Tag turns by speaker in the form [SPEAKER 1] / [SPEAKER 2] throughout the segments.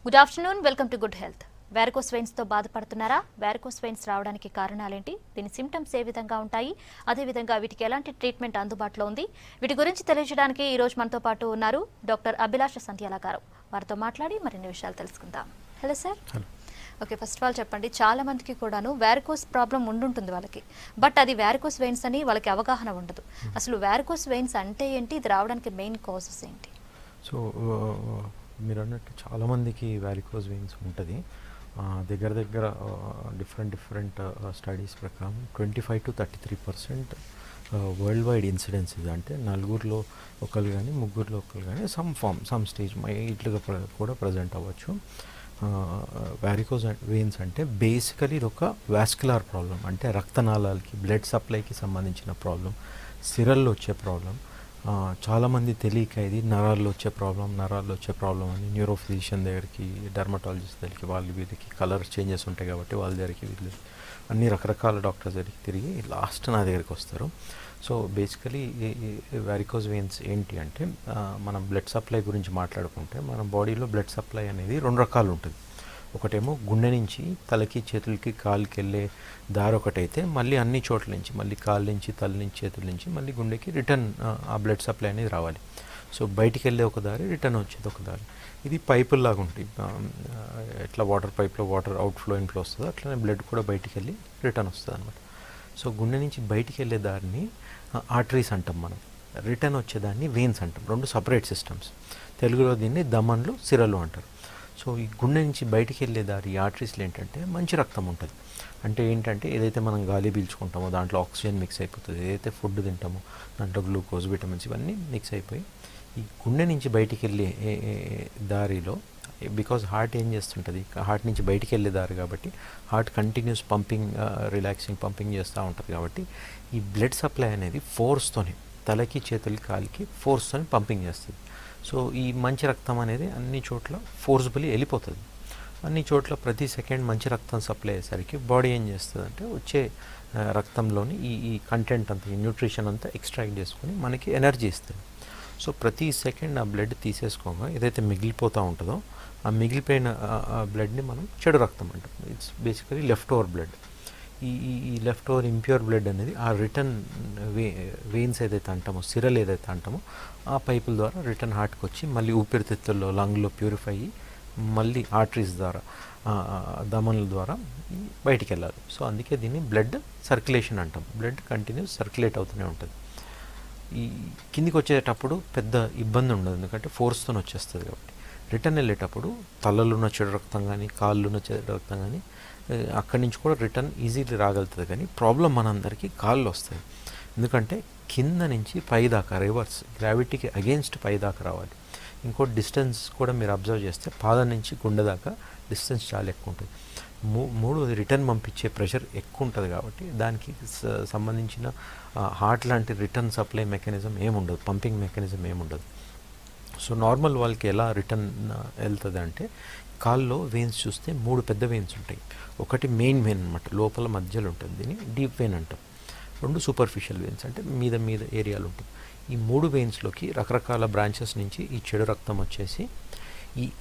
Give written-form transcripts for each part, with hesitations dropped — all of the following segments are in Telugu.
[SPEAKER 1] Good afternoon, welcome to good health. Varicose veins తో బాధపడుతున్నారా? వారికోస్ వెయిన్స్ రావడానికి కారణాలేంటి? దీని సిమ్టమ్స్ ఏ విధంగా ఉంటాయి? అదేవిధంగా వీటికి ఎలాంటి ట్రీట్మెంట్ అందుబాటులో ఉంది? వీటి గురించి తెలియజేయడానికి ఈ రోజు మనతో పాటు ఉన్నారు డాక్టర్ అభిలాష సంధ్యాల గారు. వారితో మాట్లాడి మరిన్ని విషయాలు తెలుసుకుందాం. Hello sir. Okay, first of all చెప్పండి, చాలా మందికి కూడాను వారికోస్ ప్రాబ్లం ఉండుంటుంది వాళ్ళకి, బట్ అది వారికోస్ వెయిన్స్ అని వాళ్ళకి అవగాహన ఉండదు. అసలు వారికోస్ వెయిన్స్ అంటే ఏంటి? ఇది రావడానికి మెయిన్ కాజెస్ ఏంటి?
[SPEAKER 2] సో మీరు అన్నట్టు చాలామందికి వారికోస్ వెయిన్స్ ఉంటుంది. దగ్గర డిఫరెంట్ స్టడీస్ ప్రకారం 25 to 33% వరల్డ్ వైడ్ ఇన్సిడెన్స్ ఇది. అంటే నలుగురిలో ఒకరు కానీ ముగ్గురులో ఒకరు కానీ సమ్ స్టేజ్ ఇట్లుగా కూడా ప్రజెంట్ అవ్వచ్చు. వారికోస్ వెయిన్స్ అంటే బేసికలీ ఇది ఒక వాస్కులర్ ప్రాబ్లం, అంటే రక్తనాళాలకి బ్లడ్ సప్లైకి సంబంధించిన ప్రాబ్లం, సిరల్లో వచ్చే ప్రాబ్లం. చాలామంది తెలియక ఇది నరాల్లో వచ్చే ప్రాబ్లం అని న్యూరో ఫిజిషియన్ దగ్గరికి, డెర్మటాలజిస్ట్ దగ్గరికి, వీళ్ళకి కలర్ చేంజెస్ ఉంటాయి కాబట్టి వాళ్ళ దగ్గరికి వీళ్ళు అన్ని రకరకాల డాక్టర్స్ దగ్గరికి తిరిగి లాస్ట్ నా దగ్గరికి వస్తారు. సో బేసికలీ వారికోస్ వెయిన్స్ ఏంటి అంటే, మనం బ్లడ్ సప్లై గురించి మాట్లాడుకుంటే మన బాడీలో బ్లడ్ సప్లై అనేది రెండు రకాలు ఉంటుంది. ఒకటేమో గుండె నుంచి తలకి, చేతులకి, కాలుకి వెళ్ళే దారి ఒకటైతే, మళ్ళీ అన్ని చోట్ల నుంచి, మళ్ళీ కాళ్ళ నుంచి, తల నుంచి, చేతుల నుంచి మళ్ళీ గుండెకి రిటర్న్ ఆ బ్లడ్ సప్లై అనేది రావాలి. సో బయటికి వెళ్ళే ఒక దారి, రిటర్న్ వచ్చేది ఒక దారి. ఇది పైపుల్లాగా ఉంటాయి. ఎట్లా వాటర్ పైప్లో వాటర్ అవుట్ఫ్లో ఇన్ఫ్లో వస్తుందో అట్లనే బ్లడ్ కూడా బయటికి వెళ్ళి రిటర్న్ వస్తుంది అనమాట. సో గుండె నుంచి బయటికి వెళ్ళే దారిని ఆర్టరీస్ అంటాం మనం, రిటర్న్ వచ్చేదాన్ని వెయిన్స్ అంటాం. రెండు సపరేట్ సిస్టమ్స్. తెలుగులో దీన్ని దమన్లు, సిరలు అంటారు. సో ఈ గుండె నుంచి బయటికి వెళ్ళే దారి ఆర్టరీస్లో ఏంటంటే మంచి రక్తం ఉంటుంది. అంటే ఏంటంటే ఏదైతే మనం గాలి పీల్చుకుంటామో దాంట్లో ఆక్సిజన్ మిక్స్ అయిపోతుంది, ఏదైతే ఫుడ్ తింటామో దాంట్లో గ్లూకోజ్, విటమిన్స్ ఇవన్నీ మిక్స్ అయిపోయి ఈ గుండె నుంచి బయటికి వెళ్ళే దారిలో, బికాజ్ హార్ట్ ఏం చేస్తుంటుంది, హార్ట్ నుంచి బయటికి వెళ్ళే దారి కాబట్టి heart continuous pumping, relaxing pumping చేస్తూ ఉంటుంది కాబట్టి ఈ బ్లడ్ సప్లై అనేది ఫోర్స్తోనే తలకి, చేతులకి, కాలికి ఫోర్స్తోనే పంపింగ్ చేస్తుంది. సో ఈ మంచి రక్తం అనేది అన్ని చోట్ల ఫోర్స్బుల్లీ వెళ్ళిపోతుంది. అన్ని చోట్ల ప్రతి సెకండ్ మంచి రక్తం సప్లై అయ్యేసరికి బాడీ ఏం చేస్తుంది అంటే వచ్చే రక్తంలోని ఈ కంటెంట్ అంతా, ఈ న్యూట్రిషన్ అంతా ఎక్స్ట్రాక్ట్ చేసుకొని మనకి ఎనర్జీ ఇస్తుంది. సో ప్రతి సెకండ్ ఆ బ్లడ్ తీసేసుకోగా ఏదైతే మిగిలిపోతూ ఉంటుందో ఆ మిగిలిపోయిన బ్లడ్ని మనం చెడు రక్తం అంటాం. It's basically left over blood. ఈ లెఫ్ట్ ఓవర్ ఇంప్యూర్ బ్లడ్ అనేది ఆ రిటర్న్ వెయిన్స్ ఏదైతే అంటామో, సిరల్ ఏదైతే అంటామో ఆ పైపుల ద్వారా రిటర్న్ హార్ట్కి వచ్చి మళ్ళీ ఊపిరితిత్తుల్లో, లంగ్లో ప్యూరిఫై అయ్యి మళ్ళీ ఆర్టరీస్ ద్వారా, దమన్ల ద్వారా బయటికి వెళ్ళాలి. సో అందుకే దీన్ని బ్లడ్ సర్క్యులేషన్ అంటాం. బ్లడ్ కంటిన్యూస్ సర్క్యులేట్ అవుతూనే ఉంటుంది. ఈ కిందికి వచ్చేటప్పుడు పెద్ద ఇబ్బంది ఉండదు, ఎందుకంటే ఫోర్స్తో వచ్చేస్తుంది కాబట్టి. రిటర్న్ వెళ్ళేటప్పుడు తలలో ఉన్న చెడు రక్తం కానీ, కాళ్ళు ఉన్న చెడు రక్తం కానీ అక్కడి నుంచి కూడా రిటర్న్ ఈజీలీ రాగలుగుతుంది. కానీ ప్రాబ్లం మనందరికీ కాళ్ళు వస్తాయి, ఎందుకంటే కింద నుంచి పై దాకా రివర్స్, గ్రావిటీకి అగెయిన్స్ట్ పై దాకా రావాలి. ఇంకోటి డిస్టెన్స్ కూడా మీరు అబ్జర్వ్ చేస్తే పాదం నుంచి గుండె దాకా డిస్టెన్స్ చాలా ఎక్కువ ఉంటుంది. మూడోది రిటర్న్ పంపించే ప్రెషర్ ఎక్కువ ఉంటుంది కాబట్టి దానికి సంబంధించిన హార్ట్ లాంటి రిటర్న్ సప్లై మెకానిజం ఏముండదు, పంపింగ్ మెకానిజం ఏముండదు. సో నార్మల్ వాళ్ళకి ఎలా రిటర్న్ వెళ్తుంది అంటే, కాల్లో వెయిన్స్ చూస్తే 3 పెద్ద వెయిన్స్ ఉంటాయి. ఒకటి మెయిన్ వెయిన్ అనమాట, లోపల మధ్యలో ఉంటుంది, దీన్ని డీప్ వెయిన్ అంటాం. 2 సూపర్ఫిషియల్ వెయిన్స్, అంటే మీద ఏరియాలు ఉంటుంది. ఈ 3 వెయిన్స్లోకి రకరకాల బ్రాంచెస్ నుంచి ఈ చెడు రక్తం వచ్చేసి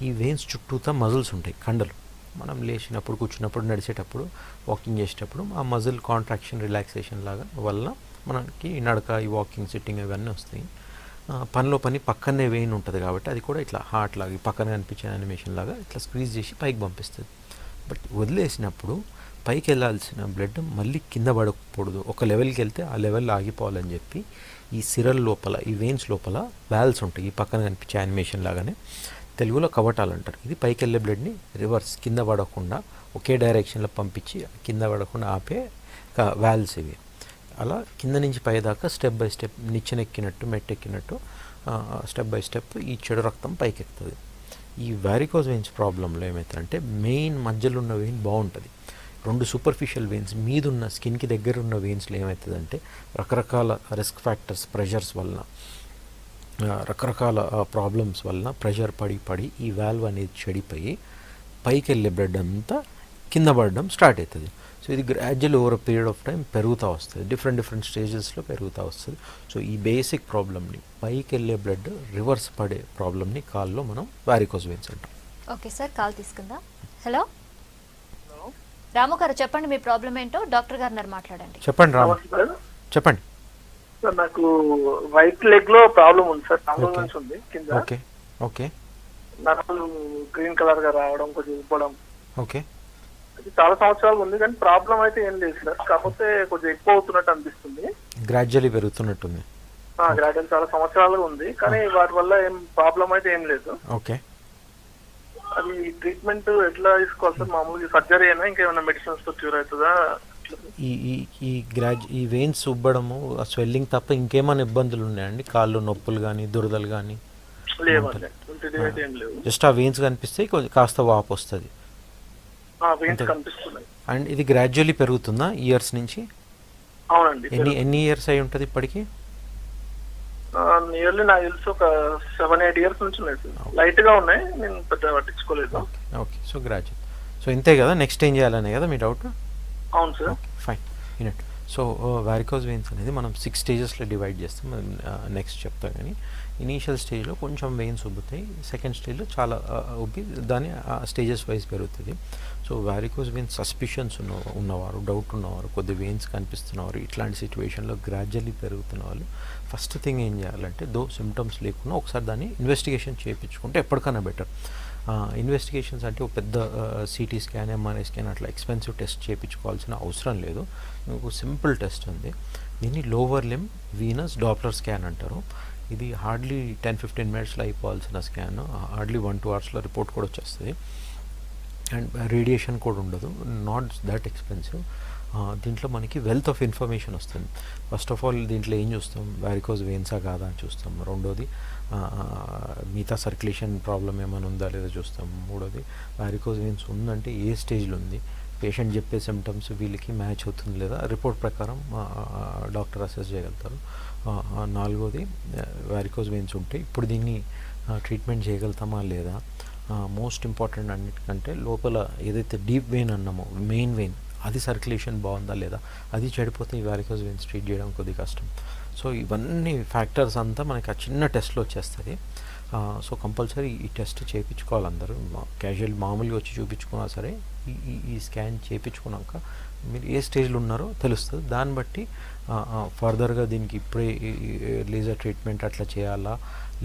[SPEAKER 2] ఈ వెయిన్స్ చుట్టూతా మజిల్స్ ఉంటాయి, కండలు. మనం లేచినప్పుడు, కూర్చున్నప్పుడు, నడిచేటప్పుడు, వాకింగ్ చేసేటప్పుడు ఆ మజిల్ కాంట్రాక్షన్, రిలాక్సేషన్ లాగా వల్ల మనకి నడక, ఈ వాకింగ్, సిట్టింగ్ ఇవన్నీ వస్తాయి. పనిలో పని పక్కనే వెయిన్ ఉంటుంది కాబట్టి అది కూడా ఇట్లా హార్ట్ లాగా పక్కన కనిపించే యానిమేషన్ లాగా ఇట్లా స్క్వీజ్ చేసి పైకి పంపిస్తుంది. బట్ వదిలేసినప్పుడు పైకి వెళ్ళాల్సిన బ్లడ్ మళ్ళీ కింద పడకూడదు, ఒక లెవెల్కి వెళ్తే ఆ లెవెల్ ఆగిపోవాలని చెప్పి ఈ సిరల్ లోపల, ఈ వెయిన్స్ లోపల వాల్వ్స్ ఉంటాయి, ఈ పక్కన కనిపించే యానిమేషన్ లాగానే. తెలుగులో కవటాలు అంటారు. ఇది పైకి వెళ్ళే బ్లడ్ని రివర్స్, కింద పడకుండా ఒకే డైరెక్షన్లో పంపించి కింద పడకుండా ఆపే వాల్వ్స్ ఇవి. అలా కింద నుంచి పైదాకా స్టెప్ బై స్టెప్, నిచ్చెనెక్కినట్టు, మెట్టెక్కినట్టు స్టెప్ బై స్టెప్ ఈ చెడు రక్తం పైకి ఎక్కుతుంది. ఈ వారికోస్ వెయిన్స్ ప్రాబ్లంలో ఏమవుతుందంటే, మెయిన్ మధ్యలో ఉన్న వెయిన్ బాగుంటుంది, 2 సూపర్ఫిషియల్ వెయిన్స్ మీదున్న స్కిన్కి దగ్గర ఉన్న వెయిన్స్లో ఏమవుతుందంటే రకరకాల రిస్క్ ఫ్యాక్టర్స్, ప్రెషర్స్ వలన, రకరకాల ప్రాబ్లమ్స్ వలన ప్రెషర్ పడి ఈ వాల్వ్ అనేది చెడిపోయి పైకి వెళ్ళే బ్లడ్ అంతా కింద పడడం స్టార్ట్ అవుతుంది. సో ఇది gradual over period of time పెరుగుతూ వస్తుంది, డిఫరెంట్ స్టేజెస్లో పెరుగుతూ వస్తుంది. సో ఈ బేసిక్ ప్రాబ్లమ్ని, పైకి వెళ్ళే బ్లడ్ రివర్స్ పడే ప్రాబ్లమ్ని కాల్లో మనం వారికోస్ వెయిన్స్ అంటాం.
[SPEAKER 1] ఓకే సార్, కాల్ తీసుకుందాం. హలో
[SPEAKER 3] హలో
[SPEAKER 1] రాము గారు, చెప్పండి మీ ప్రాబ్లం ఏంటో, డాక్టర్ గారు ఉన్నారు, మాట్లాడండి.
[SPEAKER 2] చెప్పండి రాము,
[SPEAKER 3] నమస్తే సార్.
[SPEAKER 2] చెప్పండి.
[SPEAKER 3] సార్ నాకు రైట్ లెగ్ లో ప్రాబ్లం ఉంది సార్. Problem
[SPEAKER 2] Okay.
[SPEAKER 3] నుంచి ఉంది కింద
[SPEAKER 2] ఓకే ఓకే
[SPEAKER 3] నరాలు గ్రీన్ కలర్ గా రావడం, కొంచెం ఇవ్వడం.
[SPEAKER 2] ఓకే
[SPEAKER 3] ఇది చాలా సంవత్సరాలు ఉంది కానీ ప్రాబ్లం అయితే ఏం లేదు సార్. కాకపోతే కొంచెం ఎక్కువ అవుతున్నట్టు అనిపిస్తుంది.
[SPEAKER 2] గ్రాడ్యువల్లీ పెరుగుతున్నట్టుంది.
[SPEAKER 3] గ్రాడ్యువల్ చాలా సంవత్సరాలుగా ఉంది కానీ వాటి వల్ల ఏం ప్రాబ్లం అయితే ఏం లేదు.
[SPEAKER 2] ఓకే
[SPEAKER 3] అది ట్రీట్మెంట్ ఎట్లా తీసుకోవాలి సార్? మామూలుగా సర్జరీ అయినా ఇంకేమైనా మెడిసిన్స్ తో క్యూర్ అవుతుందా?
[SPEAKER 2] ఈ ఈ ఈ వెయిన్స్ ఉబ్బడము, ఆ స్వెల్లింగ్ తప్ప ఇంకేమైనా ఇబ్బందులు ఉన్నాయండి? కాళ్ళు నొప్పులు కానీ దురదలు కానీ?
[SPEAKER 3] లేవండి, ఇంటిది అయితే ఏం లేవు.
[SPEAKER 2] జస్ట్ ఆ వెయిన్స్ కనిపిస్తే కాస్త వాపు వస్తుంది
[SPEAKER 3] వెయిన్స్
[SPEAKER 2] అంతే.
[SPEAKER 3] కనిపిస్తున్నాయి.
[SPEAKER 2] అండ్ ఇది గ్రాడ్యువల్లీ పెరుగుతుందా ఇయర్స్ నుంచి?
[SPEAKER 3] అవునండి.
[SPEAKER 2] ఎన్ని ఇయర్స్ అయి ఉంటుంది ఇప్పటికి?
[SPEAKER 3] నియర్లీ నాకు తెలిసి ఒక 7-8 ఇయర్స్ నుంచి ఉన్నాయి సార్. లైట్ గా ఉన్నాయి, నేను పెద్ద పట్టించుకోలేదు.
[SPEAKER 2] Okay okay, so gradual. So ఇంతే కదా, నెక్స్ట్ ఏం చేయాలనే కదా మీ డౌట్?
[SPEAKER 3] అవును సార్.
[SPEAKER 2] ఓకే ఫైన్, వినట్. సో వారికోజ్ వెయిన్స్ అనేది మనం 6 స్టేజెస్లో డివైడ్ చేస్తాం. నెక్స్ట్ చెప్తా. కానీ ఇనీషియల్ స్టేజ్లో కొంచెం వెయిన్స్ ఉబ్బుతాయి, సెకండ్ స్టేజ్లో చాలా ఉబ్బి దాని స్టేజెస్ వైజ్ పెరుగుతుంది. సో వారికోజ్ వెయిన్స్ సస్పిషన్స్ ఉన్నవారు, డౌట్ ఉన్నవారు, కొద్ది వెయిన్స్ కనిపిస్తున్నవారు, ఇట్లాంటి సిచ్యువేషన్లో గ్రాడ్యువల్లీ పెరుగుతున్న వాళ్ళు ఫస్ట్ థింగ్ ఏం చేయాలంటే, సిమ్టమ్స్ లేకుండా ఒకసారి దాన్ని ఇన్వెస్టిగేషన్ చేయించుకుంటే ఎప్పటికైనా బెటర్. ఇన్వెస్టిగేషన్స్ అంటే ఒక పెద్ద సిటీ స్కాన్, ఎంఆర్ఐ స్కాన్ అట్లా ఎక్స్పెన్సివ్ టెస్ట్ చేయించుకోవాల్సిన అవసరం లేదు. ఒక సింపుల్ టెస్ట్ ఉంది. దీన్ని లోవర్ లిమ్ వీనస్ డాప్లర్ స్కాన్ అంటారు. ఇది హార్డ్లీ 10-15 మినిట్స్లో అయిపోవాల్సిన స్కాన్. హార్డ్లీ 1-2 అవర్స్లో రిపోర్ట్ కూడా వచ్చేస్తుంది. అండ్ రేడియేషన్ కూడా ఉండదు, నాట్ దట్ ఎక్స్పెన్సివ్. దీంట్లో మనకి వెల్త్ ఆఫ్ ఇన్ఫర్మేషన్ వస్తుంది. ఫస్ట్ ఆఫ్ ఆల్ దీంట్లో ఏం చూస్తాం? వారికోజ్ వెయిన్సా కాదా అని చూస్తాం. రెండోది మిగతా సర్క్యులేషన్ ప్రాబ్లం ఏమైనా ఉందా లేదా చూస్తాం. మూడోది వారికోజ్ వెయిన్స్ ఉందంటే ఏ స్టేజ్లో ఉంది, పేషెంట్ చెప్పే సిమ్టమ్స్ వీళ్ళకి మ్యాచ్ అవుతుంది లేదా, రిపోర్ట్ ప్రకారం డాక్టర్ అసెస్ చేయగలుగుతారు. నాలుగోది వారికోజ్ వెయిన్స్ ఉంటే ఇప్పుడు దీన్ని ట్రీట్మెంట్ చేయగలుగుతామా లేదా. మోస్ట్ ఇంపార్టెంట్ అన్నిటికంటే లోపల ఏదైతే డీప్ వెయిన్ అన్నామో, మెయిన్ వెయిన్, అది సర్క్యులేషన్ బాగుందా లేదా. అది చెడిపోతే ఈ వారికోజ్ వెయిన్స్ ట్రీట్ చేయడం కొద్దిగా కష్టం. సో ఇవన్నీ ఫ్యాక్టర్స్ అంతా మనకి ఆ చిన్న టెస్ట్లో వచ్చేస్తుంది. సో కంపల్సరీ ఈ టెస్ట్ చేయించుకోవాలి అందరూ. క్యాజువల్ మామూలుగా వచ్చి చూపించుకున్నా సరే ఈ స్కాన్ చేయించుకున్నాక మీరు ఏ స్టేజ్లో ఉన్నారో తెలుస్తుంది. దాన్ని బట్టి ఫర్దర్గా దీనికి ఇప్పుడే లేజర్ ట్రీట్మెంట్ అట్లా చేయాలా,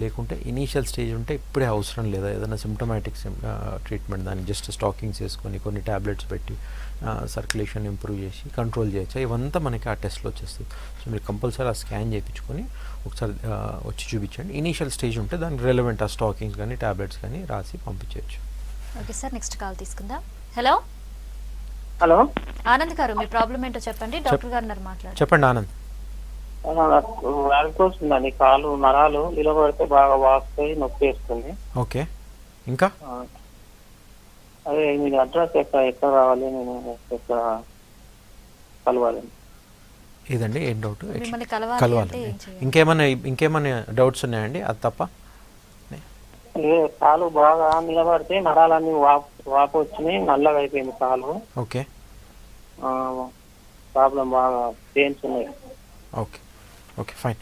[SPEAKER 2] లేకుంటే ఇనీషియల్ స్టేజ్ ఉంటే ఇప్పుడే అవసరం లేదా, ఏదైనా సిమ్టమాటిక్ ట్రీట్మెంట్ దానికి జస్ట్ స్టాకింగ్స్ వేసుకొని కొన్ని ట్యాబ్లెట్స్ పెట్టి సర్క్యులేషన్ ఇంప్రూవ్ చేసి కంట్రోల్ చేయొచ్చు. ఇవంతా మనకి ఆ టెస్ట్లో వచ్చేస్తుంది. సో మీరు కంపల్సరీ ఆ స్కాన్ చేయించుకొని ఒకసారి వచ్చి చూపించండి. ఇనీషియల్ స్టేజ్ ఉంటే దానికి రెలవెంట్ ఆ స్టాకింగ్స్ కానీ ట్యాబ్లెట్స్ కానీ రాసి పంపించవచ్చు.
[SPEAKER 1] ఓకే సార్, నెక్స్ట్ కాల్ తీసుకుందాం. హలో
[SPEAKER 3] హలో
[SPEAKER 1] ఆనంద్ గారు, మీ ప్రాబ్లం ఏంటో చెప్పండి, డాక్టర్ గారు ఉన్నారు, మాట్లాడండి.
[SPEAKER 2] చెప్పండి ఆనంద్.
[SPEAKER 4] వారికోస్ ఉందండి. కాలు నరాలు నిలబడితే బాగా వాస్తాయి, నొప్పి వేస్తుంది.
[SPEAKER 2] ఓకే, ఇంకా
[SPEAKER 4] అదే మీరు అడ్రస్ ఎక్కడ రావాలి, నేను ఎక్కడ కలవాలి?
[SPEAKER 2] ఇదండి ఏం డౌట్?
[SPEAKER 1] మిమ్మల్ని కలవాలి
[SPEAKER 2] కలవాలి.
[SPEAKER 1] అంటే ఏం చేయాలి?
[SPEAKER 2] ఇంకేమైనా డౌట్స్ ఉన్నాయండి? అది తప్ప
[SPEAKER 4] కాలు బాగా నిలబడితే నరాలన్నీ వాపు వచ్చినాయి, నల్లగా అయిపోయింది కాలు.
[SPEAKER 2] ఓకే
[SPEAKER 4] ప్రాబ్లం బాగా పెయిన్స్ ఉన్నాయి.
[SPEAKER 2] Okay okay fine.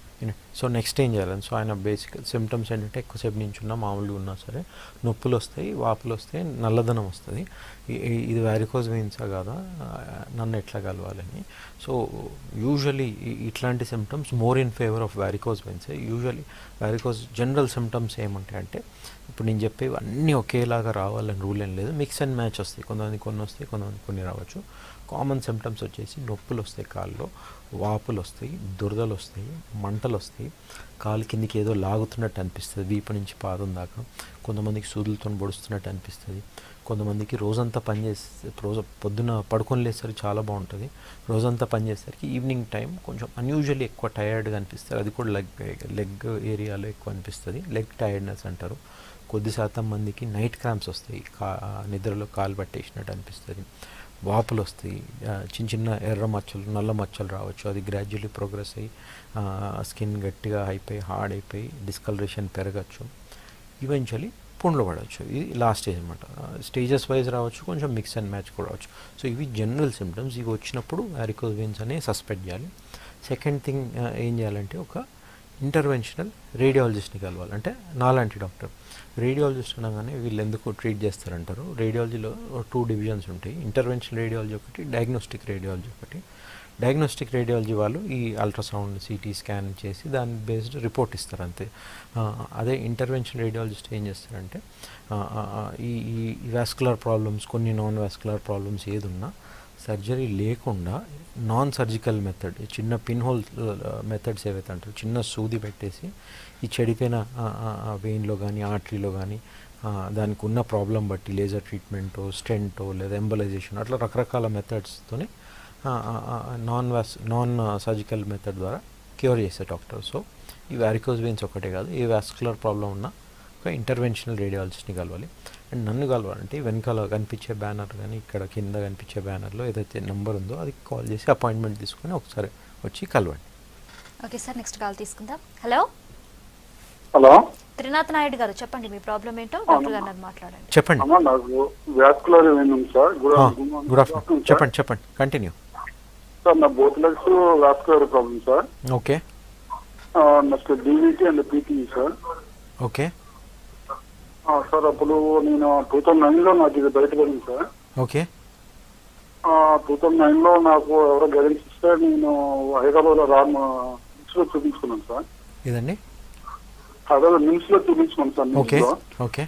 [SPEAKER 2] So next ఏం చేయాలని, సో ఆయన బేసిక్ సిమ్టమ్స్ ఏంటంటే ఎక్కువసేపు నించున్నా మామూలుగా ఉన్నా సరే నొప్పులు వస్తాయి, వాపులు వస్తాయి, నల్లదనం వస్తుంది. ఇది వారికోజ్ వెయిన్సా కాదా, నన్ను ఎట్లా కలవాలని. సో యూజువలీ ఇట్లాంటి symptoms more in favour of varicose veins. Usually varicose general symptoms ఏమంటాయంటే, ఇప్పుడు నేను చెప్పేవి అన్నీ ఒకేలాగా రావాలని రూల్ ఏం లేదు, మిక్స్ అండ్ మ్యాచ్ వస్తాయి. కొంతమంది కొన్ని వస్తాయి, కొంతమంది కొన్ని రావచ్చు. కామన్ సిమ్టమ్స్ వచ్చేసి నొప్పులు వస్తాయి, కాళ్ళలో వాపులు వస్తాయి, దురదలు వస్తాయి, మంటలు వస్తాయి, కాలు కిందికి ఏదో లాగుతున్నట్టు అనిపిస్తుంది వీపు నుంచి పాదం దాకా. కొంతమందికి సూదులతో పొడుస్తున్నట్టు అనిపిస్తుంది. కొంతమందికి రోజంతా పొద్దున పడుకొని లేసరికి చాలా బాగుంటుంది, రోజంతా పనిచేసరికి ఈవినింగ్ టైం కొంచెం అన్యూజువల్లీ ఎక్కువ టయర్డ్గా అనిపిస్తుంది. అది కూడా లెగ్ ఏరియాలో ఎక్కువ అనిపిస్తుంది, లెగ్ టైర్డ్నెస్ అంటారు. కొద్ది శాతం మందికి నైట్ క్రాంప్స్ వస్తాయి, నిద్రలో కాలు పట్టేసినట్టు అనిపిస్తుంది. వాపులు వస్తాయి, చిన్న చిన్న ఎర్ర మచ్చలు, నల్ల మచ్చలు రావచ్చు. అది గ్రాడ్యువల్లీ ప్రోగ్రెస్ అయ్యి స్కిన్ గట్టిగా అయిపోయి హార్డ్ అయిపోయి డిస్కలరేషన్ పెరగచ్చు, ఈవెన్చువల్లీ పుండ్లు పడవచ్చు. ఇది లాస్ట్ స్టేజ్ అనమాట. స్టేజెస్ వైజ్ రావచ్చు, కొంచెం మిక్స్ అండ్ మ్యాచ్ కూడా రావచ్చు. సో ఇవి జనరల్ సిమ్టమ్స్. ఇవి వచ్చినప్పుడు వారికోజ్ వెయిన్స్ అనేవి సస్పెక్ట్ చేయాలి. సెకండ్ థింగ్ ఏం చేయాలంటే, ఒక ఇంటర్వెన్షనల్ రేడియాలజిస్ట్ని కలవాలి. అంటే నాలాంటి డాక్టర్. రేడియాలజిస్ట్ అనగానే వీళ్ళు ఎందుకు ట్రీట్ చేస్తారంటారు. రేడియాలజీలో 2 డివిజన్స్ ఉంటాయి. ఇంటర్వెన్షనల్ రేడియాలజీ ఒకటి, డయాగ్నోస్టిక్ రేడియాలజీ ఒకటి. డయాగ్నోస్టిక్ రేడియాలజీ వాళ్ళు ఈ అల్ట్రాసౌండ్, సిటీ స్కాన్ చేసి దాని బేస్డ్ రిపోర్ట్ ఇస్తారు అంతే. అదే ఇంటర్వెన్షనల్ రేడియాలజిస్ట్ ఏం చేస్తారంటే ఈ వాస్కులర్ ప్రాబ్లమ్స్, కొన్ని నాన్ వాస్కులర్ ప్రాబ్లమ్స్ ఏదున్నా సర్జరీ లేకుండా నాన్ సర్జికల్ మెథడ్, చిన్న పిన్ హోల్ మెథడ్స్ ఏవైతే అంటారు, చిన్న సూది పెట్టేసి ఈ చెడిపోయిన వెయిన్లో కానీ ఆర్టరీలో కానీ దానికి ఉన్న ప్రాబ్లం బట్టి లేజర్ ట్రీట్మెంటో, స్టెంటో లేదా ఎంబలైజేషన్ అట్లా రకరకాల మెథడ్స్తోని నాన్ సర్జికల్ మెథడ్ ద్వారా క్యూర్ చేసే డాక్టర్. సో ఈ వారికోజ్ వెయిన్స్ ఒకటే కాదు, ఏ వాస్కులర్ ప్రాబ్లం ఉన్నా ఒక ఇంటర్వెన్షనల్ రేడియాలజిస్ట్ని కలవాలి. అండ్ నన్ను కలవాలంటే వెనకాల కనిపించే బ్యానర్ కానీ ఇక్కడ కింద కనిపించే బ్యానర్లో ఏదైతే నెంబర్ ఉందో అది కాల్ చేసి అపాయింట్మెంట్ తీసుకొని ఒకసారి వచ్చి కలవండి.
[SPEAKER 1] ఓకే సార్, నెక్స్ట్ కాల్ తీసుకుందాం. హలో
[SPEAKER 5] హలో,
[SPEAKER 1] త్రినాథ్ నాయుడు గారు, చెప్పండి మీ ప్రాబ్లం ఏంటో డాక్టర్ గారు మాట్లాడండి.
[SPEAKER 2] చెప్పండి.
[SPEAKER 5] అమ్మా నాకు వాస్కులర్ వెయిన్ ఉంది సార్.
[SPEAKER 2] Good afternoon. చెప్పండి. కంటిన్యూ.
[SPEAKER 5] సార్ నా both legs vascular problem sir.
[SPEAKER 2] Okay.
[SPEAKER 5] Next DVT and PT sir.
[SPEAKER 2] Okay
[SPEAKER 5] sir అప్పుడు నేను 2009లో నాకు ఇది బయటపడింది సార్.
[SPEAKER 2] ఓకే.
[SPEAKER 5] 2009లో నాకు ఎవరో గైడెన్స్ ఇస్తే నేను హైదరాబాద్లో నిమ్స్ లో చూపించుకున్నాను సార్.
[SPEAKER 2] ఇదండి
[SPEAKER 5] హైదరాబాద్ నిమ్స్ లో చూపించుకున్నాను సార్.
[SPEAKER 2] ఓకే. ఓకే.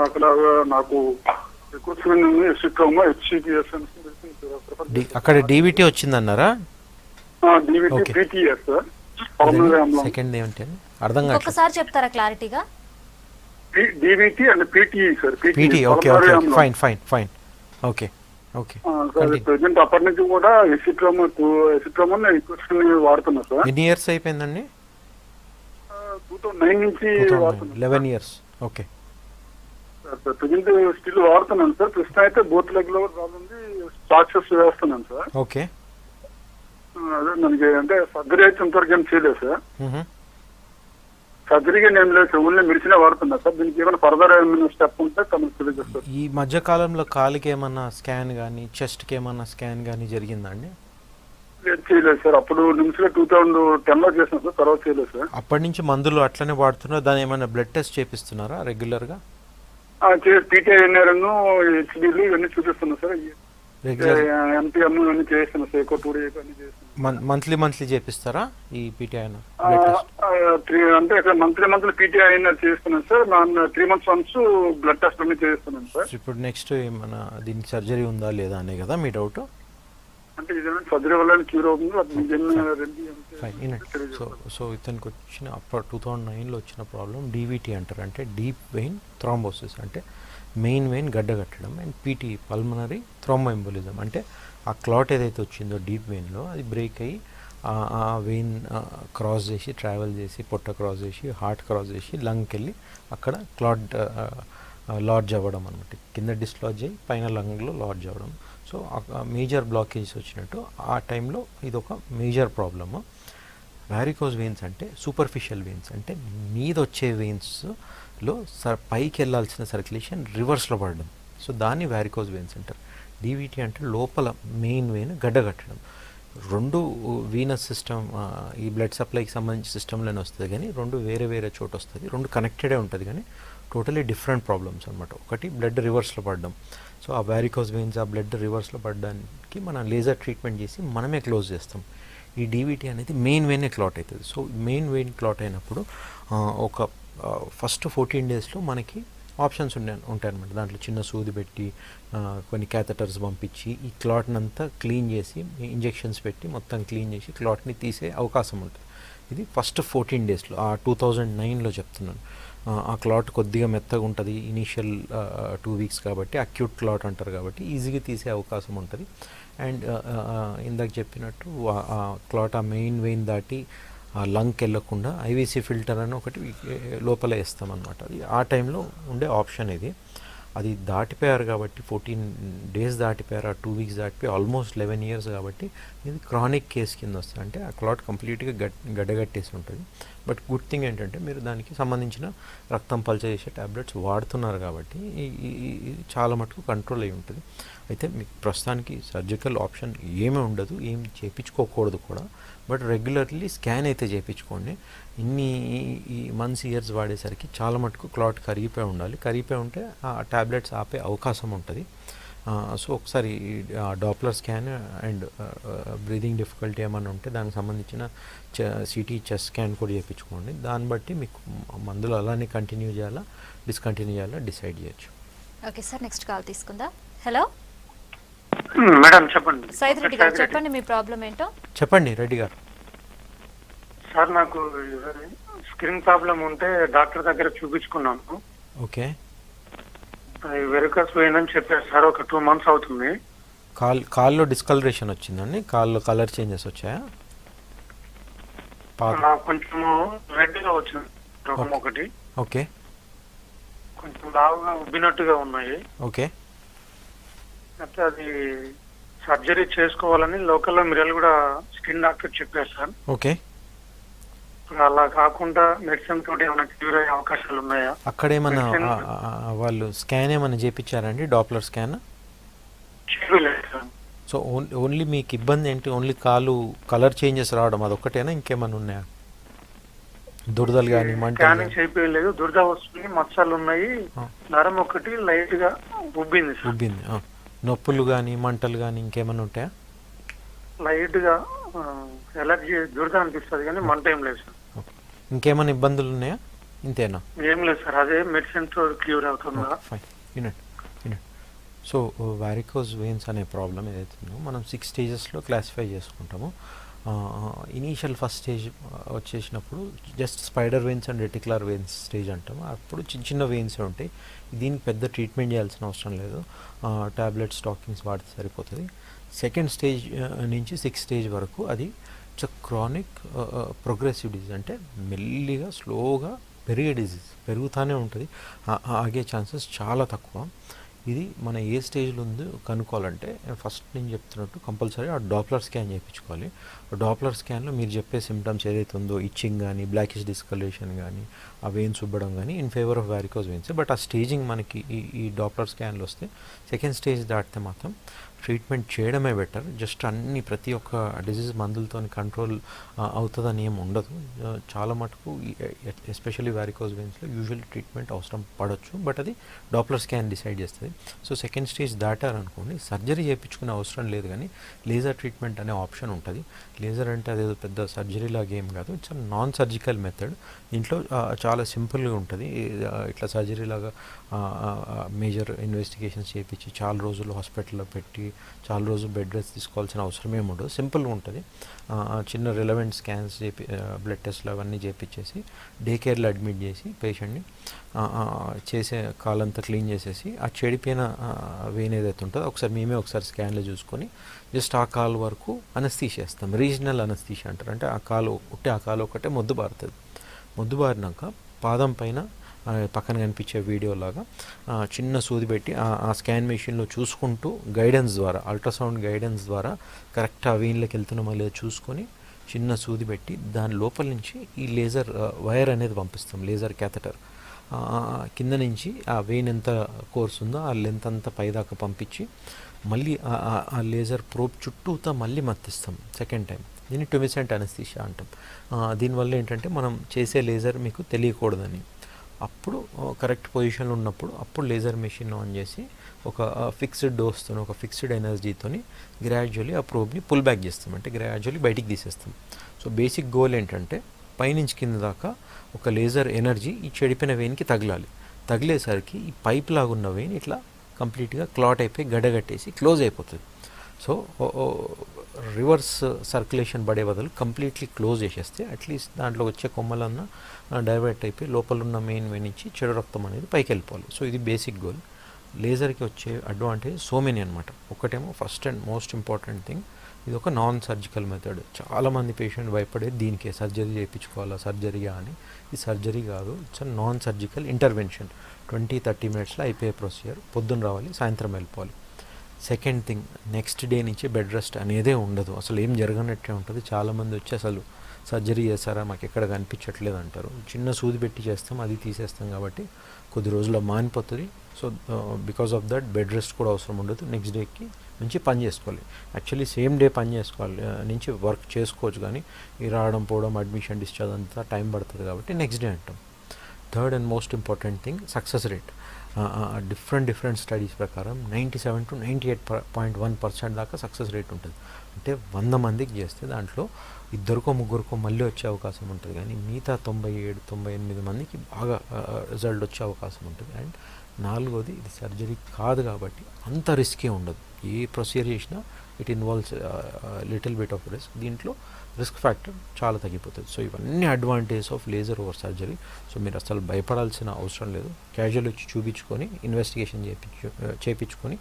[SPEAKER 5] అక్కడ నాకు
[SPEAKER 2] అక్కడ డివిటీ వచ్చిందన్నారా?
[SPEAKER 5] DVT PTS sir.
[SPEAKER 2] సెకండ్ ఏమంటే అర్థం కాదు.
[SPEAKER 1] ఒకసారి చెప్తారా క్లారిటీగా?
[SPEAKER 5] DVT and PTE sir.
[SPEAKER 2] PT. Okay. Fine. Okay.
[SPEAKER 5] Present అప్పటి నుంచి కూడా ఎసిట్రోమన్ వాడుతున్నా సార్.
[SPEAKER 2] ఎన్ని ఇయర్స్ అయిపోయిందండి?
[SPEAKER 5] 2009 నుంచి
[SPEAKER 2] 11 ఇయర్స్. ఓకే.
[SPEAKER 5] ప్రెసెంట్ స్టిల్ వాడుతున్నాను సార్. ప్రస్తుతం అయితే బోత్ లెగ్ లో ఉంది, సాక్సెస్ వేస్తున్నాను సార్.
[SPEAKER 2] ఓకే.
[SPEAKER 5] అదే మనకి అంటే సర్జరీ అయితే ఇంతవరకు ఏం చేయలేదు సార్. సర్జరీగా నేను లేదు సార్, ఓన్లీ మెడిసిన్ వాడుతున్నా సార్. దీనికి ఏమైనా ఫర్దర్ ఏమైనా స్టెప్ ఉంటే తమకు తెలియజేస్తారు.
[SPEAKER 2] ఈ మధ్య కాలంలో కాలికి ఏమన్నా స్కాన్ కానీ చెస్ట్కి ఏమన్నా స్కాన్ కానీ జరిగిందండి?
[SPEAKER 5] చేయలేదు సార్. అప్పుడు నిమిషంలో 2010లో చేసిన సార్, తర్వాత చేయలేదు సార్.
[SPEAKER 2] అప్పటి నుంచి మందులు అట్లనే వాడుతున్నారు. దాని ఏమైనా బ్లడ్ టెస్ట్ చేపిస్తున్నారా రెగ్యులర్గా?
[SPEAKER 5] పీటీఐఎన్ఆర్ను, హెచ్డీలు ఇవన్నీ చూపిస్తున్నా సార్.
[SPEAKER 2] రెగ్యులర్
[SPEAKER 5] ఎంపీఎం ఇవన్నీ చేస్తున్నా సార్. ఎక్కువ 2 డేస్ అన్ని చేస్తున్నా.
[SPEAKER 2] మంత్లీ చేపిస్తారా ఈ పీటీఐఎన్ఆర్?
[SPEAKER 5] అంటే ఇక్కడ మంత్లీ పీటీఐఎన్ఆర్ చేస్తున్నాను sir. 3 months once blood test అన్ని చేస్తున్నాను సార్.
[SPEAKER 2] ఇప్పుడు నెక్స్ట్ ఏమన్నా దీనికి సర్జరీ ఉందా లేదా అనే కదా మీ డౌట్?
[SPEAKER 5] అంటే ఇదేమైనా సర్జరీ వల్ల క్యూర్ అవుతుంది?
[SPEAKER 2] సో ఇతనికి వచ్చిన అప్పుడు 2009లో వచ్చిన ప్రాబ్లం డివిటీ అంటారు. అంటే డీప్ వెయిన్ థ్రాంబోసిస్, అంటే మెయిన్ వెయిన్ గడ్డగట్టడం. అండ్ పీటీ పల్మనరీ థ్రోంబోఎంబోలిజం, అంటే ఆ క్లాట్ ఏదైతే వచ్చిందో డీప్ వెయిన్లో అది బ్రేక్ అయ్యి ఆ వెయిన్ క్రాస్ చేసి ట్రావెల్ చేసి పొట్ట క్రాస్ చేసి హార్ట్ క్రాస్ చేసి లంగ్కి వెళ్ళి అక్కడ క్లాట్ లాడ్జ్ అవ్వడం అనమాట. కింద డిస్లాడ్జ్ అయ్యి పైన లంగ్లో లాడ్జ్ అవ్వడం. సో మేజర్ బ్లాకేజ్ వచ్చినట్టు ఆ టైంలో ఇది ఒక మేజర్ ప్రాబ్లము. వారికోజ్ వెయిన్స్ అంటే సూపర్ఫిషియల్ వెయిన్స్, అంటే మీద వచ్చే వెయిన్స్లో పైకి వెళ్ళాల్సిన సర్క్యులేషన్ రివర్స్లో పడడం. సో దాన్ని వారికోజ్ వెయిన్స్ అంటారు. డివిటీ అంటే లోపల మెయిన్ వెయిన్ గడ్డగట్టడం. 2 వీనస్ సిస్టమ్, ఈ బ్లడ్ సప్లైకి సంబంధించిన సిస్టంలోనే వస్తుంది కానీ 2 వేరే చోట వస్తుంది. 2 కనెక్టెడే ఉంటుంది కానీ టోటలీ డిఫరెంట్ ప్రాబ్లమ్స్ అనమాట. ఒకటి బ్లడ్ రివర్స్లో పడడం. సో ఆ వారికోజ్ వెయిన్స్ ఆ బ్లడ్ రివర్స్లో పడడానికి మనం లేజర్ ట్రీట్మెంట్ చేసి మనమే క్లోజ్ చేస్తాం. ఈ డివిటీ అనేది మెయిన్ వెయినే క్లాట్ అవుతుంది. సో మెయిన్ వెయిన్ క్లాట్ అయినప్పుడు ఒక ఫస్ట్ 14 daysలో మనకి ఆప్షన్స్ ఉంటాయన్నమాట. దాంట్లో చిన్న సూది పెట్టి కొన్ని క్యాథెటర్స్ పంపించి ఈ క్లాట్ని అంతా క్లీన్ చేసి ఇంజెక్షన్స్ పెట్టి మొత్తం క్లీన్ చేసి క్లాట్ని తీసే అవకాశం ఉంటుంది. ఇది ఫస్ట్ 14 daysలో. ఆ 2009లో చెప్తున్నాను. ఆ క్లాట్ కొద్దిగా మెత్తగా ఉంటుంది ఇనీషియల్ 2 weeks కాబట్టి, అక్యూట్ క్లాట్ అంటారు కాబట్టి ఈజీగా తీసే అవకాశం ఉంటుంది. అండ్ ఇందాక చెప్పినట్టు ఆ క్లాట్ ఆ మెయిన్ వెయిన్ దాటి ఆ లంగ్కి వెళ్ళకుండా ఐవీసీ ఫిల్టర్ అని ఒకటి లోపల వేస్తామన్నమాట. అది ఆ టైంలో ఉండే ఆప్షన్ ఇది. అది దాటిపోయారు కాబట్టి 14 days దాటిపోయారు, ఆ 2 weeks దాటిపోయి ఆల్మోస్ట్ 11 years కాబట్టి ఇది క్రానిక్ కేస్ కింద వస్తుంది. అంటే ఆ క్లాట్ కంప్లీట్గా గడ్డగట్టేసి ఉంటుంది. బట్ గుడ్ థింగ్ ఏంటంటే మీరు దానికి సంబంధించిన రక్తం పల్చ చేసే ట్యాబ్లెట్స్ వాడుతున్నారు కాబట్టి ఇది చాలా మటుకు కంట్రోల్ అయి ఉంటుంది. అయితే మీకు ప్రస్తుతానికి సర్జికల్ ఆప్షన్ ఏమీ ఉండదు, ఏం చేయించుకోకూడదు కూడా. బట్ రెగ్యులర్లీ స్కాన్ అయితే చేయించుకోండి. ఈ మంత్స్ ఇయర్స్ వాడేసరికి చాలా మటుకు క్లాట్ కరిగిపోయి ఉండాలి. కరిగిపోయి ఉంటే ఆ ట్యాబ్లెట్స్ ఆపే అవకాశం ఉంటుంది. సో ఒకసారి Doppler scan and breathing difficulty ఏమైనా ఉంటే దానికి సంబంధించిన సిటీ చెస్ట్ స్కాన్ కూడా చేయించుకోండి. దాన్ని బట్టి మీకు మందులు అలానే కంటిన్యూ చేయాలా డిస్కంటిన్యూ చేయాలా డిసైడ్ చేయొచ్చు.
[SPEAKER 1] ఓకే సార్, నెక్స్ట్ కాల్ తీసుకుందా. హలో
[SPEAKER 4] మేడం చెప్పండి.
[SPEAKER 1] సైద్ రెడ్డి గారు చెప్పండి మీ ప్రాబ్లం ఏంటో.
[SPEAKER 2] చెప్పండి రెడ్డి గారు.
[SPEAKER 4] సార్ నాకు స్కిన్ ప్రాబ్లం ఉంటే డాక్టర్ దగ్గర చూపించుకున్నాను.
[SPEAKER 2] ఓకే,
[SPEAKER 4] వెరికస్ వెయిన్ అని చెప్పారు సార్. ఒక 2 months అవుతుంది.
[SPEAKER 2] కాల్లో డిస్కలరేషన్ వచ్చిందండి? కాల్లో కలర్ చేంజెస్ వచ్చాయా?
[SPEAKER 4] కొంచెము రెడ్ గా వచ్చింది రోగం ఒకటి.
[SPEAKER 2] ఓకే,
[SPEAKER 4] కొంచెం లావుగా ఉబ్బినట్టుగా ఉన్నాయి.
[SPEAKER 2] ఓకే.
[SPEAKER 4] అయితే అది సర్జరీ చేసుకోవాలని లోకల్లో మిర్యాల కూడా స్కిన్ డాక్టర్ చెప్పారు సార్.
[SPEAKER 2] ఓకే,
[SPEAKER 4] అలా కాకుండా మెడిసిన్ తోటి ఏమైనా క్యూర్ అయ్యే అవకాశాలు ఉన్నాయా?
[SPEAKER 2] అక్కడ ఏమన్నా వాళ్ళు స్కాన్ ఏమైనా చేయించారండి? Doppler scan? సో ఓన్లీ మీకు ఇబ్బంది ఏంటి? ఓన్లీ కాలు కలర్ చేంజెస్ రావడం అదొక్కటేనా, ఇంకేమైనా ఉన్నాయా? దురదలు కానీ మంటలు?
[SPEAKER 4] చేయలేదు, దురద వస్తుంది, మచ్చలు ఉన్నాయి, నరం ఒకటి లైట్ గా ఉబ్బింది.
[SPEAKER 2] నొప్పులు కానీ మంటలు కానీ ఇంకేమైనా ఉంటాయా?
[SPEAKER 4] లైట్ గా ఎలర్జీ దురద అనిపిస్తుంది కానీ మంట ఏం లేదు సార్.
[SPEAKER 2] ఇంకేమైనా ఇబ్బందులు ఉన్నాయా? ఇంతేనా?
[SPEAKER 4] ఏం లేదు సార్, అదే మెడిసిన్ తో క్యూర్ అవుతుందా?
[SPEAKER 2] ఫైన్, వినండి. సో వారికోస్ వెయిన్స్ అనే ప్రాబ్లం ఏదైతే ఉందో మనం 6 స్టేజెస్లో క్లాసిఫై చేసుకుంటాము. ఇనీషియల్ ఫస్ట్ స్టేజ్ వచ్చేసినప్పుడు just spider veins and reticular veins stage అంటాము. అప్పుడు చిన్న వెయిన్స్ ఉంటాయి. దీనికి పెద్ద ట్రీట్మెంట్ చేయాల్సిన అవసరం లేదు, టాబ్లెట్ స్టాకింగ్స్ వాడితే సరిపోతుంది. సెకండ్ స్టేజ్ నుంచి 6th స్టేజ్ వరకు అది క్రానిక్ ప్రోగ్రెసివ్ డిజీజ్, అంటే మెల్లిగా స్లోగా పెరిగే డిజీజ్, పెరుగుతూనే ఉంటుంది, ఆగే ఛాన్సెస్ చాలా తక్కువ. ఇది మన ఏ స్టేజ్లో ఉందో కనుక్కోవాలంటే ఫస్ట్ నేను చెప్తున్నట్టు కంపల్సరీ ఆ డాప్లర్ స్కాన్ చేయించుకోవాలి. డాప్లర్ స్కాన్లో మీరు చెప్పే సిమ్టమ్స్ ఏదైతే ఉందో, ఇచ్చింగ్ కానీ బ్లాకిష్ డిస్కలరేషన్ కానీ ఆ వెయిన్స్ ఉబ్బడం కానీ in favour of varicose veins. But ఆ స్టేజింగ్ మనకి ఈ డాప్లర్ స్కాన్లో వస్తే సెకండ్ స్టేజ్ దాటితే మాత్రం ట్రీట్మెంట్ చేయడమే బెటర్. జస్ట్ ప్రతి ఒక్క డిజీజ్ మందులతో కంట్రోల్ అవుతుందని ఏమి ఉండదు. చాలా మటుకు ఎస్పెషల్లీ వారికోస్ వెయిన్స్లో యూజువల్లీ ట్రీట్మెంట్ అవసరం పడవచ్చు, బట్ అది డాప్లర్ స్కాన్ డిసైడ్ చేస్తుంది. సో సెకండ్ స్టేజ్ దాటారనుకోండి సర్జరీ చేయించుకునే అవసరం లేదు, కానీ లేజర్ ట్రీట్మెంట్ అనే ఆప్షన్ ఉంటుంది. లేజర్ అంటే అదేదో పెద్ద సర్జరీ లాగా ఏం కాదు, ఇట్స్ నాన్ సర్జికల్ మెథడ్. దీంట్లో చాలా సింపుల్గా ఉంటుంది. ఇట్లా సర్జరీ లాగా మేజర్ ఇన్వెస్టిగేషన్స్ చేయించి చాలా రోజులు హాస్పిటల్లో పెట్టి చాలా రోజులు బెడ్ రెస్ట్ తీసుకోవాల్సిన అవసరం ఏమి ఉండదు. సింపుల్గా ఉంటుంది. చిన్న రిలవెంట్ స్కాన్స్ బ్లడ్ టెస్ట్లు అవన్నీ చేయించేసి డే కేర్లో అడ్మిట్ చేసి పేషెంట్ని చేసే కాలంతా క్లీన్ చేసేసి ఆ చెడిపోయిన వెయిన్ ఏదైతే ఉంటుందో ఒకసారి స్కాన్లో చూసుకొని జస్ట్ ఆ కాలు వరకు అనస్థీషియా చేస్తాం. రీజనల్ అనస్థీషియా అంటారు. అంటే ఆ కాలు ఒకటే మొద్దు బారుతుంది. మొద్దు బారినాక పాదం పైన పక్కన కనిపించే వీడియోలాగా చిన్న సూది పెట్టి ఆ స్కాన్ మెషిన్లో చూసుకుంటూ గైడెన్స్ ద్వారా, అల్ట్రాసౌండ్ గైడెన్స్ ద్వారా కరెక్ట్ ఆ వెయిన్లోకి వెళ్తున్నామో లేదో చూసుకొని చిన్న సూది పెట్టి దాని లోపల నుంచి ఈ లేజర్ వైర్ అనేది పంపిస్తాం, లేజర్ క్యాథెటర్. కింద నుంచి ఆ వెయిన్ ఎంత కోర్స్ ఉందో ఆ లెంత్ అంతా పైదాకా పంపించి మళ్ళీ ఆ లేజర్ ప్రోబ్ చుట్టూతా మళ్ళీ మత్తిస్తాం సెకండ్ టైం. దీన్ని ట్యూమిసెంట్ అనస్థీషియా అంటాం. దీనివల్ల ఏంటంటే మనం చేసే లేజర్ మీకు తెలియకూడదని, అప్పుడు కరెక్ట్ పొజిషన్లో ఉన్నప్పుడు అప్పుడు లేజర్ మెషిన్ ఆన్ చేసి ఒక ఫిక్స్డ్ డోస్తో ఒక ఫిక్స్డ్ ఎనర్జీతో గ్రాడ్యువల్లీ ఆ ప్రోబ్ని పుల్ బ్యాక్ చేస్తాం, అంటే గ్రాడ్యువల్లీ బయటికి తీసేస్తాం. సో బేసిక్ గోల్ ఏంటంటే పైనుంచి కింద దాకా ఒక లేజర్ ఎనర్జీ ఈ చెడిపోయిన వెయిన్కి తగిలేసరికి ఈ పైప్ లాగా ఉన్న వెయిన్ ఇట్లా కంప్లీట్గా క్లాట్ అయిపోయి గడ్డగట్టేసి క్లోజ్ అయిపోతుంది. సో రివర్స్ సర్క్యులేషన్ పడే బదులు కంప్లీట్లీ క్లోజ్ చేసేస్తే అట్లీస్ట్ దాంట్లో వచ్చే కొమ్మలన్నా డైవర్ట్ అయిపోయి లోపల ఉన్న మెయిన్ వెయిన్ నుంచి చెడు రక్తం అనేది పైకి వెళ్ళిపోవాలి. సో ఇది బేసిక్ గోల్. లేజర్కి వచ్చే అడ్వాంటేజ్ సో మెనీ అనమాట. ఒకటేమో first and most important thing, ఇది ఒక నాన్ సర్జికల్ మెథడ్. చాలామంది పేషెంట్ భయపడేది దీనికే, సర్జరీ చేయించుకోవాలా సర్జరీగా అని. ఇది సర్జరీ కాదు, ఇట్స్ నాన్ సర్జికల్ ఇంటర్వెన్షన్. 20-30 మినిట్స్లో అయిపోయే ప్రొసీజర్. పొద్దున్న రావాలి, సాయంత్రం వెళ్ళిపోవాలి. సెకండ్ థింగ్, నెక్స్ట్ డే నుంచి బెడ్ రెస్ట్ అనేదే ఉండదు, అసలు ఏం జరగనట్టే ఉంటుంది. చాలామంది వచ్చి అసలు సర్జరీ చేస్తారా, మాకు ఎక్కడ కనిపించట్లేదు అంటారు. చిన్న సూది పెట్టి చేస్తాం, అది తీసేస్తాం కాబట్టి కొద్ది రోజుల్లో మానిపోతుంది. So because of that bed rest కూడా అవసరం ఉండదు. నెక్స్ట్ డేకి నుంచి పని చేసుకోవాలి. యాక్చువల్లీ సేమ్ డే పని చేసుకోవాలి, నుంచి వర్క్ చేసుకోవచ్చు. కానీ ఈ రావడం పోవడం, అడ్మిషన్, డిశ్చార్జ్ అంతా టైం పడుతుంది కాబట్టి నెక్స్ట్ డే అంటాం. Third and most important thing success rate. Different studies ప్రకారం 97 to 98.1% దాకా సక్సెస్ రేట్ ఉంటుంది. అంటే 100 మందికి చేస్తే దాంట్లో 2కో 3కో మళ్ళీ వచ్చే అవకాశం ఉంటుంది. కానీ మిగతా 97-98 మందికి బాగా రిజల్ట్ వచ్చే అవకాశం ఉంటుంది. అండ్ 4వది ఇది సర్జరీ కాదు కాబట్టి అంత రిస్కే ఉండదు. ఏ ప్రొసీజర్ చేసినా it involves little bit of risk. దీంట్లో రిస్క్ ఫ్యాక్టర్ చాలా తగ్గిపోతుంది. సో ఇవన్నీ advantage of laser over surgery. So మీరు అసలు భయపడాల్సిన అవసరం లేదు. క్యాజువల్ వచ్చి చూపించుకొని ఇన్వెస్టిగేషన్ చేయించుకొని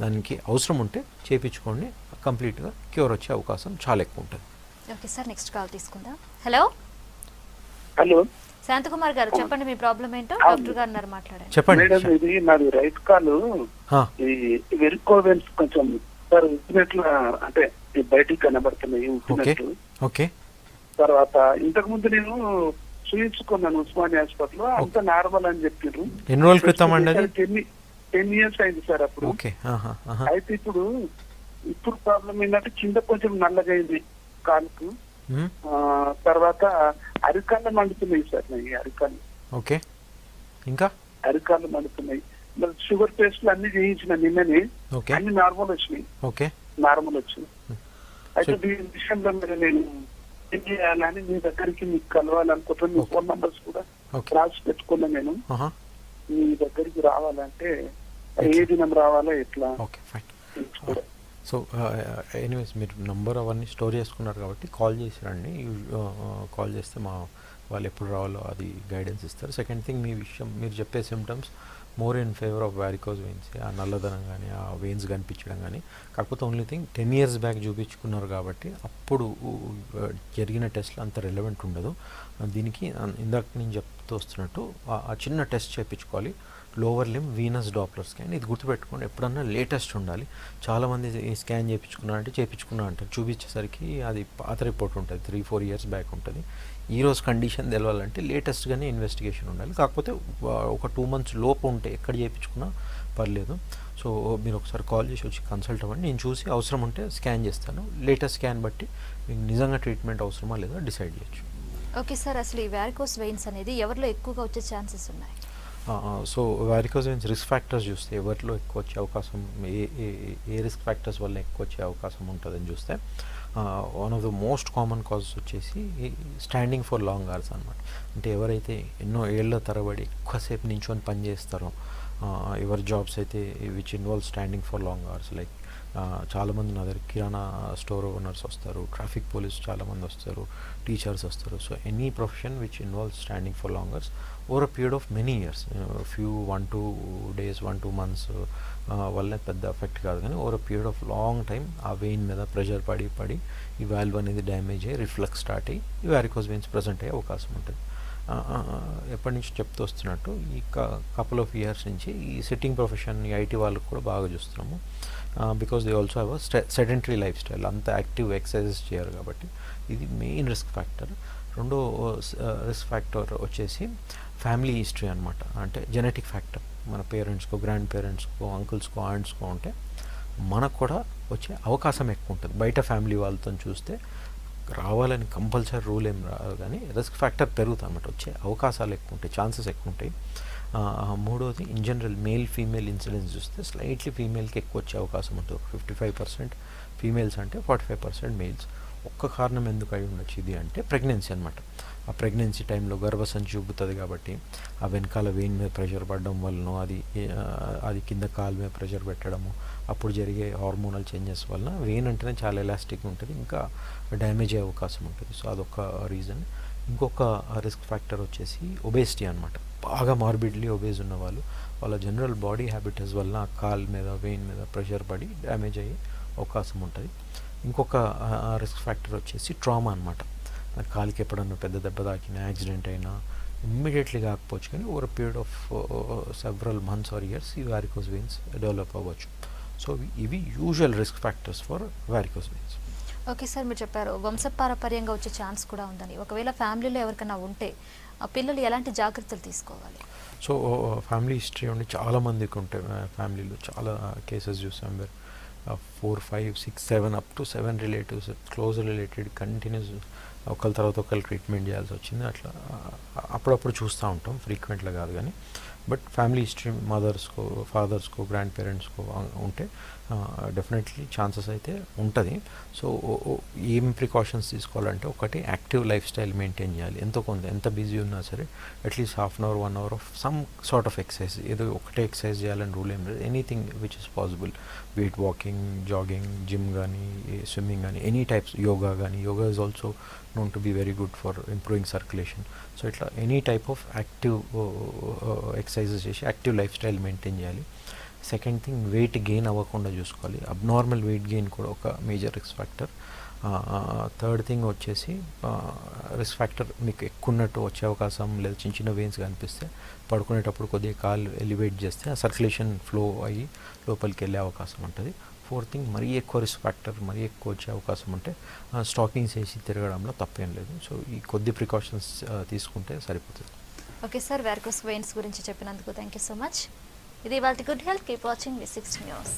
[SPEAKER 2] దానికి అవసరం ఉంటే చేయించుకొని కంప్లీట్గా క్యూర్ వచ్చే అవకాశం చాలా ఎక్కువ ఉంటుంది.
[SPEAKER 1] ఓకే సార్, నెక్స్ట్ కాల్ తీసుకుందాం. హలో
[SPEAKER 6] హలో
[SPEAKER 1] శాంతకుమార్ గారు, చెప్పండి మీ ప్రాబ్లం ఏంటో. డాక్టర్ గారు ఉన్నారు, మాట్లాడండి.
[SPEAKER 2] చెప్పండి.
[SPEAKER 6] మేడం, ఇది నాది రైట్ కాలు ఈ వెరికోవెన్స్ కొంచెం సార్ ఉప్పినట్లు, అంటే బయటికి కనబడుతున్నాయి ఉప్పినట్లు.
[SPEAKER 2] ఓకే.
[SPEAKER 6] తర్వాత ఇంతకు ముందు నేను చూయించుకున్నాను ఉస్మానియా హాస్పిటల్, అంత నార్మల్ అని చెప్పారు.
[SPEAKER 2] ఎన్ని రోజుల క్రితం అండి అది?
[SPEAKER 6] 10 years అయింది సార్ అప్పుడు.
[SPEAKER 2] ఓకే.
[SPEAKER 6] అయితే ఇప్పుడు ప్రాబ్లం ఏంటంటే కింద కొంచెం నల్లగైంది కాలుకు. తర్వాత అరికాళ్ళు మండుతున్నాయి సార్, నాకు అరికాళ్ళు.
[SPEAKER 2] ఓకే. ఇంకా
[SPEAKER 6] అరికాళ్ళు మండుతున్నాయి. మరి షుగర్ టెస్ట్లు అన్ని చేయించిన నిన్ననే,
[SPEAKER 2] ఓకే,
[SPEAKER 6] అన్ని నార్మల్ వచ్చినాయి.
[SPEAKER 2] ఓకే,
[SPEAKER 6] నార్మల్ వచ్చినాయి. అయితే దీని విషయంలో మరి నేను ఏం చేయాలని మీ దగ్గరికి మీకు కలవాలనుకుంటున్నాను. మీ ఫోన్ నంబర్స్ కూడా రాసి పెట్టుకున్నా. నేను మీ దగ్గరికి రావాలంటే ఏ దినం రావాలా, ఎట్లా?
[SPEAKER 2] Okay, fine. సో ఎనీవేస్ మీరు నంబర్ అవన్నీ స్టోర్ చేసుకున్నారు కాబట్టి కాల్ చేసి రండి. కాల్ చేస్తే మా వాళ్ళు ఎప్పుడు రావాలో అది గైడెన్స్ ఇస్తారు. సెకండ్ థింగ్, మీ విషయం మీరు చెప్పే symptoms more in favour of varicose veins. ఆ నల్లదనం కానీ ఆ వెయిన్స్ కనిపించడం కానీ. కాకపోతే ఓన్లీ థింగ్ 10 years బ్యాక్ చూపించుకున్నారు కాబట్టి అప్పుడు జరిగిన టెస్ట్లు అంత రిలవెంట్ ఉండదు. దీనికి ఇందాక నేను చెప్తూ వస్తున్నట్టు ఆ చిన్న టెస్ట్ చేయించుకోవాలి, లోవర్ లిమ్ వీనస్ డాప్లర్ స్కాన్. ఇది గుర్తుపెట్టుకోండి, ఎప్పుడన్నా లేటెస్ట్ ఉండాలి. చాలామంది ఈ స్కాన్ చేయించుకున్నా అంటారు, చూపించేసరికి అది పాత రిపోర్ట్ ఉంటుంది, 3-4 years బ్యాక్ ఉంటుంది. ఈరోజు కండిషన్ తెలవాలంటే లేటెస్ట్గానే ఇన్వెస్టిగేషన్ ఉండాలి. కాకపోతే ఒక 2 months లోపు ఉంటే ఎక్కడ చేయించుకున్నా పర్లేదు. సో మీరు ఒకసారి కాల్ చేసి వచ్చి కన్సల్ట్ అవ్వండి. నేను చూసి అవసరం ఉంటే స్కాన్ చేస్తాను. లేటెస్ట్ స్కాన్ బట్టి మీకు నిజంగా ట్రీట్మెంట్ అవసరమా లేదా డిసైడ్ చేయొచ్చు.
[SPEAKER 1] ఓకే సార్, అసలు ఈ వారికోస్ వెయిన్స్ అనేది ఎవరిలో ఎక్కువగా వచ్చే ఛాన్సెస్ ఉన్నాయి?
[SPEAKER 2] So varicose veins risk factors చూస్తే ఎవరిలో ఎక్కువ వచ్చే అవకాశం, ఏ రిస్క్ ఫ్యాక్టర్స్ వల్ల ఎక్కువ వచ్చే అవకాశం ఉంటుందని చూస్తే one of the most common causes వచ్చేసి స్టాండింగ్ ఫర్ లాంగ్ అవర్స్ అనమాట. అంటే ఎవరైతే ఎన్నో ఏళ్ల తరబడి ఎక్కువసేపు నించొని పని చేస్తారో, ఎవరి జాబ్స్ అయితే which involve standing for long hours, like చాలామంది నా దగ్గర కిరాణా స్టోర్ ఓనర్స్ వస్తారు, ట్రాఫిక్ పోలీస్ చాలామంది వస్తారు, టీచర్స్ వస్తారు. So any profession which involve standing for long hours over a period of many years, 1-2 days 1-2 months వల్ల పెద్ద ఎఫెక్ట్ కాదు. కానీ over a period of long time ఆ వెయిన్ మీద ప్రెషర్ పడి ఈ వాల్వ్ అనేది డ్యామేజ్ అయ్యి రిఫ్లక్స్ స్టార్ట్ అయ్యి ఈ వారికోజ్ వెయిన్స్ ప్రజెంట్ అయ్యే అవకాశం ఉంటుంది. ఎప్పటి నుంచి చెప్తూ వస్తున్నట్టు ఈ కపుల్ ఆఫ్ ఇయర్స్ నుంచి ఈ సిట్టింగ్ ప్రొఫెషన్, ఈ ఐటీ వాళ్ళకు కూడా బాగా చూస్తున్నాము. Because they also have a sedentary life style, అంత యాక్టివ్ ఎక్సర్సైజెస్ చేయరు కాబట్టి ఇది మెయిన్ రిస్క్ ఫ్యాక్టర్. రెండో రిస్క్ ఫ్యాక్టర్ వచ్చేసి ఫ్యామిలీ హిస్టరీ అనమాట. అంటే జెనెటిక్ ఫ్యాక్టర్, మన పేరెంట్స్కో, గ్రాండ్ పేరెంట్స్కో, అంకుల్స్కో, ఆంట్స్కో ఉంటే మనకు కూడా వచ్చే అవకాశం ఎక్కువ ఉంటుంది. బయట ఫ్యామిలీ వాళ్ళతో చూస్తే రావాలని కంపల్సరీ రూల్ ఏం రాదు, కానీ రిస్క్ ఫ్యాక్టర్ పెరుగుతుంది అనమాట, వచ్చే అవకాశాలు ఎక్కువ ఉంటాయి, ఛాన్సెస్ ఎక్కువ ఉంటాయి. మూడోది in general male female incidence చూస్తే స్లైట్లీ ఫీమేల్కి ఎక్కువ వచ్చే అవకాశం ఉంటుంది. 55% ఫీమేల్స్ అంటే 45% మేల్స్. ఒక్క కారణం ఎందుకు అయి ఉండొచ్చు ఇది అంటే ప్రెగ్నెన్సీ అనమాట. ఆ ప్రెగ్నెన్సీ టైంలో గర్భసంచి ఉబ్బుతుంది కాబట్టి ఆ వెనకాల వెయిన్ మీద ప్రెషర్ పడడం వలన అది కింద కాలు మీద ప్రెషర్ పెట్టడము, అప్పుడు జరిగే హార్మోనల్ చేంజెస్ వలన వెయిన్ అంటేనే చాలా ఎలాస్టిక్ ఉంటుంది, ఇంకా డ్యామేజ్ అయ్యే అవకాశం ఉంటుంది. సో అదొక రీజన్. ఇంకొక రిస్క్ ఫ్యాక్టర్ వచ్చేసి ఒబేసిటీ అనమాట. బాగా మార్బిడ్లీ ఒబేజ్ ఉన్న వాళ్ళ జనరల్ బాడీ హ్యాబిటస్ వలన ఆ కాలు మీద, వెయిన్ మీద ప్రెషర్ పడి డ్యామేజ్ అయ్యే అవకాశం ఉంటుంది. ఇంకొక రిస్క్ ఫ్యాక్టర్ వచ్చేసి ట్రామా అనమాట. కాలికి ఎప్పుడన్నా పెద్ద దెబ్బ తాకినా, యాక్సిడెంట్ అయినా ఇమ్మీడియట్లీ కాకపోవచ్చు, కానీ over period of several months or years ఈ వారికోజ్ వెయిన్స్ డెవలప్ అవ్వచ్చు. సో ఇవి usual risk factors for varicose veins.
[SPEAKER 1] Okay sir, మీరు చెప్పారు వంశపారపర్యంగా వచ్చే ఛాన్స్ కూడా ఉందని. ఒకవేళ ఫ్యామిలీలో ఎవరికైనా ఉంటే ఆ పిల్లలు ఎలాంటి జాగ్రత్తలు తీసుకోవాలి?
[SPEAKER 2] సో ఫ్యామిలీ హిస్టరీ ఉండి చాలా మందికి ఉంటాయి. ఫ్యామిలీలో చాలా కేసెస్ చూసాం. Where 4, 5, 6, 7 up to 7 relatives close related continues ఒకరి తర్వాత ఒకరు ట్రీట్మెంట్ చేయాల్సి వచ్చింది. అట్లా అప్పుడప్పుడు చూస్తూ ఉంటాం, ఫ్రీక్వెంట్గా కాదు కానీ. బట్ ఫ్యామిలీ హిస్టరీ మదర్స్కో, ఫాదర్స్కో, గ్రాండ్ పేరెంట్స్కో ఉంటే డెఫినెట్లీ ఛాన్సెస్ అయితే ఉంటుంది. సో ఏం ప్రికాషన్స్ తీసుకోవాలంటే, ఒకటి యాక్టివ్ లైఫ్ స్టైల్ మెయింటైన్ చేయాలి. ఎంత బిజీ ఉన్నా సరే at least half an hour, 1 hour of some sort of exercise. ఏదో ఒకటే ఎక్సర్సైజ్ చేయాలని రూల్ ఏం లేదు. Anything which is possible, weight walking, jogging, gym కానీ, స్విమ్మింగ్ కానీ, ఎనీ టైప్స్, యోగా కానీ. Yoga is also known to be very good for improving circulation. So ఇట్లా any type of active exercises చేసి యాక్టివ్ లైఫ్ స్టైల్ మెయింటైన్ చేయాలి. సెకండ్ థింగ్, వెయిట్ గెయిన్ అవ్వకుండా చూసుకోవాలి. అబ్నార్మల్ వెయిట్ గెయిన్ కూడా ఒక major risk factor. Third thing వచ్చేసి, రిస్క్ ఫ్యాక్టర్ మీకు ఎక్కువ ఉన్నట్టు వచ్చే అవకాశం, లేదా చిన్న చిన్న వెయిన్స్ కనిపిస్తే పడుకునేటప్పుడు కొద్దిగా కాలు ఎలివేట్ చేస్తే ఆ సర్క్యులేషన్ ఫ్లో అయ్యి లోపలికి వెళ్ళే అవకాశం ఉంటుంది. ఫోర్త్ థింగ్, మరీ ఎక్కువ రిస్క్ ఫ్యాక్టర్, మరీ ఎక్కువ వచ్చే అవకాశం ఉంటే స్టాకింగ్స్ వేసి తిరగడంలో తప్పేం లేదు. సో ఈ కొద్ది ప్రికాషన్స్ తీసుకుంటే సరిపోతుంది.
[SPEAKER 1] ఓకే సార్, వారికోస్ వెయిన్స్ గురించి చెప్పినందుకు థ్యాంక్ యూ సో మచ్. ఇది ఇవాల్టి good health. Keep watching V6 news.